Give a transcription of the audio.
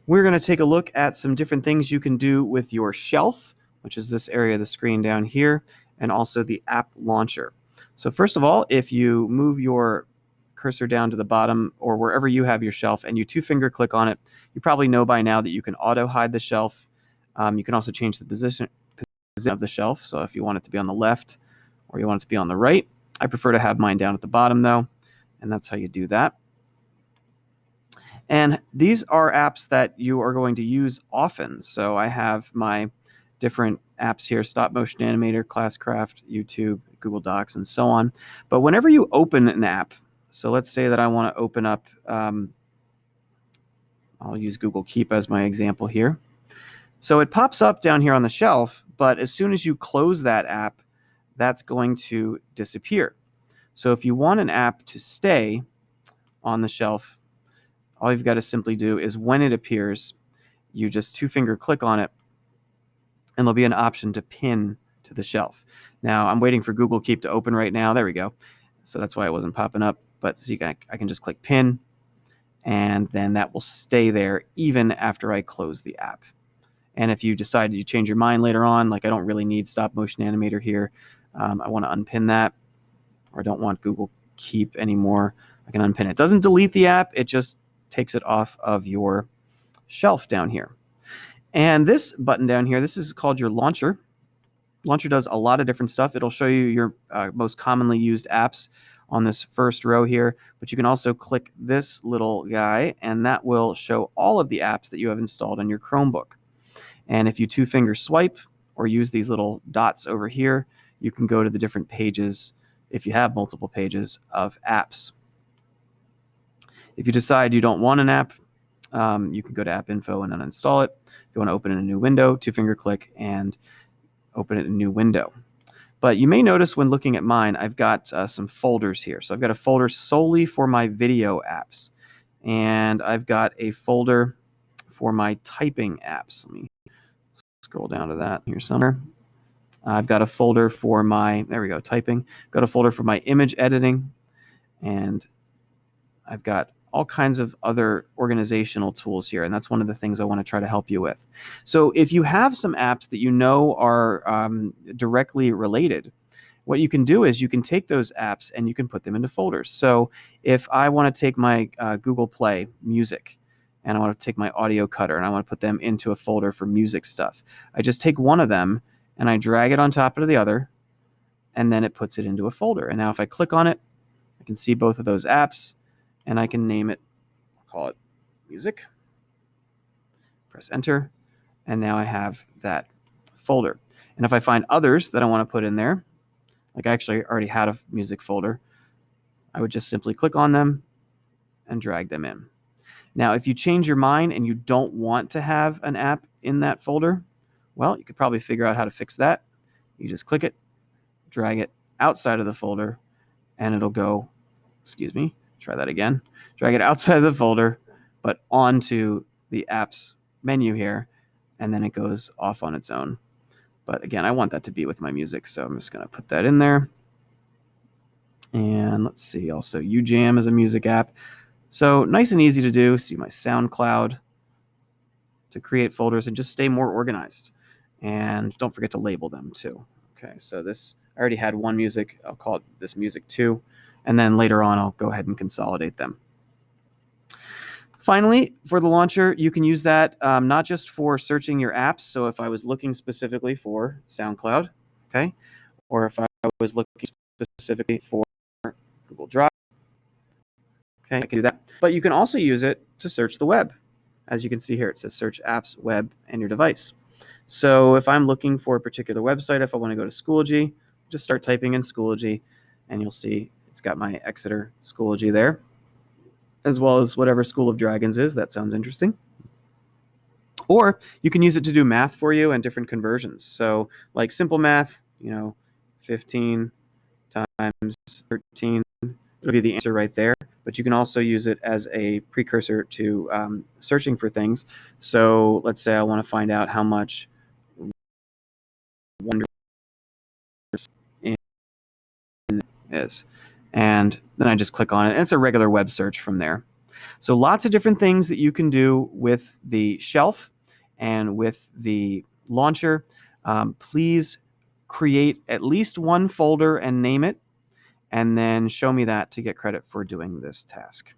We're going to take a look at some different things you can do with your shelf, which is this area of the screen down here, and also the app launcher. So first of all, if you move your cursor down to the bottom or wherever you have your shelf and you two-finger click on it, you probably know by now that you can auto-hide the shelf. You can also change the position of the shelf. So if you want it to be on the left or you want it to be on the right, I prefer to have mine down at the bottom though, and that's how you do that. And these are apps that you are going to use often. So I have my different apps here: Stop Motion Animator, Classcraft, YouTube, Google Docs, and so on. But whenever you open an app, so let's say that I want to open up, I'll use Google Keep as my example here. So it pops up down here on the shelf, but as soon as you close that app, that's going to disappear. So if you want an app to stay on the shelf, all you've got to simply do is when it appears, you just two-finger click on it, and there'll be an option to pin to the shelf. Now, I'm waiting for Google Keep to open right now. There we go. So that's why it wasn't popping up. But so I can just click pin, and then that will stay there even after I close the app. And if you decide you change your mind later on, like I don't really need Stop Motion Animator here, I want to unpin that, or I don't want Google Keep anymore, I can unpin it. It doesn't delete the app, it just takes it off of your shelf down here. And this button down here, this is called your launcher. Launcher does a lot of different stuff. It'll show you your most commonly used apps on this first row here, but you can also click this little guy, and that will show all of the apps that you have installed on your Chromebook. And if you two-finger swipe or use these little dots over here, you can go to the different pages, if you have multiple pages, of apps. If you decide you don't want an app, you can go to App Info and uninstall it. If you want to open in a new window, two-finger click and open it in a new window. But you may notice when looking at mine, I've got some folders here. So I've got a folder solely for my video apps, and I've got a folder for my typing apps. Let me scroll down to that here somewhere. I've got a folder for my, there we go, typing. I've got a folder for my image editing, and I've got all kinds of other organizational tools here, and that's one of the things I want to try to help you with. So if you have some apps that you know are directly related, what you can do is you can take those apps and you can put them into folders. So if I want to take my Google Play music, and I want to take my audio cutter and I want to put them into a folder for music stuff, I just take one of them and I drag it on top of the other, and then it puts it into a folder. And now if I click on it, I can see both of those apps, and I can name it, I'll call it music, press enter, and now I have that folder. And if I find others that I want to put in there, like I actually already had a music folder, I would just simply click on them and drag them in. Now, if you change your mind and you don't want to have an app in that folder, well, you could probably figure out how to fix that. You just click it, drag it outside of the folder, and it'll go, try that again. Drag it outside of the folder, but onto the apps menu here, and then it goes off on its own. But again, I want that to be with my music, so I'm just going to put that in there. And let's see, also UJam is a music app. So nice and easy to do. See my SoundCloud to create folders and just stay more organized. And don't forget to label them too. Okay, so this, I already had one music. I'll call it this music 2. And then later on, I'll go ahead and consolidate them. Finally, for the launcher, you can use that not just for searching your apps. So if I was looking specifically for SoundCloud, okay, or if I was looking specifically for Google Drive, okay, I can do that. But you can also use it to search the web. As you can see here, it says search apps, web, and your device. So if I'm looking for a particular website, if I want to go to Schoology, just start typing in Schoology, and you'll see it's got my Exeter Schoology there, as well as whatever School of Dragons is. That sounds interesting. Or you can use it to do math for you and different conversions. So like simple math, 15 times 13, it'll be the answer right there. But you can also use it as a precursor to searching for things. So let's say I want to find out how much Wonder is. And then I just click on it. And it's a regular web search from there. So lots of different things that you can do with the shelf and with the launcher. Please create at least one folder and name it, and then show me that to get credit for doing this task.